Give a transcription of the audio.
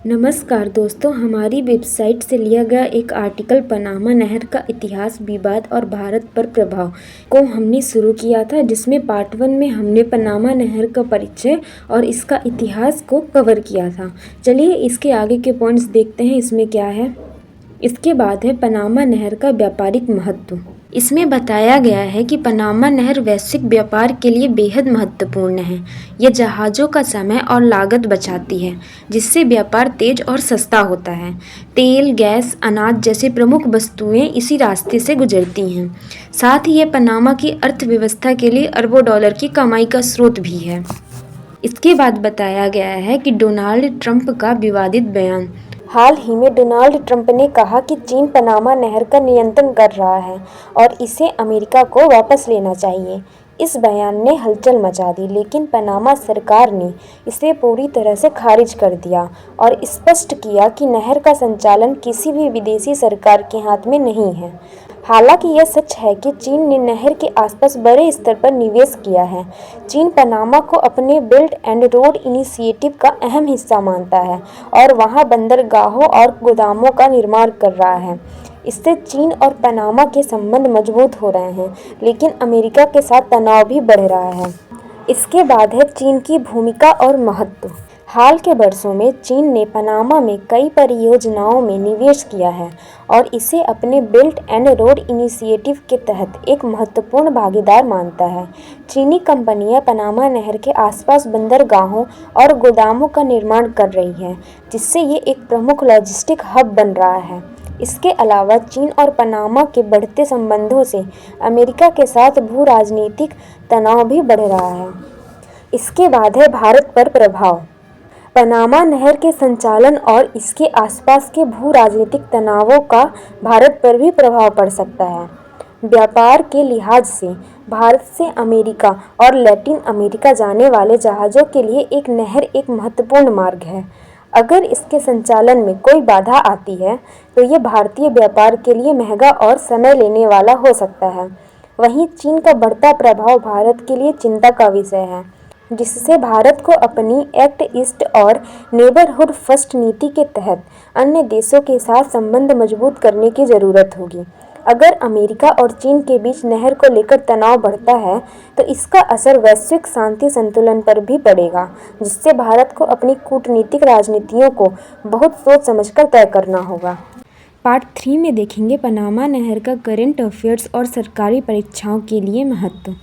नमस्कार दोस्तों, हमारी वेबसाइट से लिया गया एक आर्टिकल पनामा नहर का इतिहास, विवाद और भारत पर प्रभाव को हमने शुरू किया था, जिसमें पार्ट 1 में हमने पनामा नहर का परिचय और इसका इतिहास को कवर किया था। चलिए इसके आगे के पॉइंट्स देखते हैं, इसमें क्या है। इसके बाद है पनामा नहर का व्यापारिक महत्व। इसमें बताया गया है कि पनामा नहर वैश्विक व्यापार के लिए बेहद महत्वपूर्ण है। यह जहाज़ों का समय और लागत बचाती है, जिससे व्यापार तेज और सस्ता होता है। तेल, गैस, अनाज जैसी प्रमुख वस्तुएं इसी रास्ते से गुजरती हैं। साथ ही यह पनामा की अर्थव्यवस्था के लिए अरबों डॉलर की कमाई का स्रोत भी है। इसके बाद बताया गया है कि डोनाल्ड ट्रंप का विवादित बयान। हाल ही में डोनाल्ड ट्रंप ने कहा कि चीन पनामा नहर का नियंत्रण कर रहा है और इसे अमेरिका को वापस लेना चाहिए। इस बयान ने हलचल मचा दी, लेकिन पनामा सरकार ने इसे पूरी तरह से खारिज कर दिया और स्पष्ट किया कि नहर का संचालन किसी भी विदेशी सरकार के हाथ में नहीं है। हालांकि यह सच है कि चीन ने नहर के आसपास बड़े स्तर पर निवेश किया है। चीन पनामा को अपने बेल्ट एंड रोड इनिशिएटिव का अहम हिस्सा मानता है और वहां बंदरगाहों और गोदामों का निर्माण कर रहा है। इससे चीन और पनामा के संबंध मजबूत हो रहे हैं, लेकिन अमेरिका के साथ तनाव भी बढ़ रहा है। इसके बाद है चीन की भूमिका और महत्व। हाल के वर्षों में चीन ने पनामा में कई परियोजनाओं में निवेश किया है और इसे अपने बेल्ट एंड रोड इनिशिएटिव के तहत एक महत्वपूर्ण भागीदार मानता है। चीनी कंपनियां पनामा नहर के आसपास बंदरगाहों और गोदामों का निर्माण कर रही हैं, जिससे ये एक प्रमुख लॉजिस्टिक हब बन रहा है। इसके अलावा चीन और पनामा के बढ़ते संबंधों से अमेरिका के साथ भू राजनीतिक तनाव भी बढ़ रहा है। इसके बाद है भारत पर प्रभाव। पनामा नहर के संचालन और इसके आसपास के भू राजनीतिक तनावों का भारत पर भी प्रभाव पड़ सकता है। व्यापार के लिहाज से भारत से अमेरिका और लैटिन अमेरिका जाने वाले जहाज़ों के लिए एक नहर एक महत्वपूर्ण मार्ग है। अगर इसके संचालन में कोई बाधा आती है तो ये भारतीय व्यापार के लिए महंगा और समय लेने वाला हो सकता है। वहीं चीन का बढ़ता प्रभाव भारत के लिए चिंता का विषय है, जिससे भारत को अपनी एक्ट ईस्ट और नेबरहुड फर्स्ट नीति के तहत अन्य देशों के साथ संबंध मजबूत करने की ज़रूरत होगी। अगर अमेरिका और चीन के बीच नहर को लेकर तनाव बढ़ता है तो इसका असर वैश्विक शांति संतुलन पर भी पड़ेगा, जिससे भारत को अपनी कूटनीतिक राजनीतियों को बहुत सोच समझकर तय करना होगा। पार्ट 3 में देखेंगे पनामा नहर का करंट अफेयर्स और सरकारी परीक्षाओं के लिए महत्व।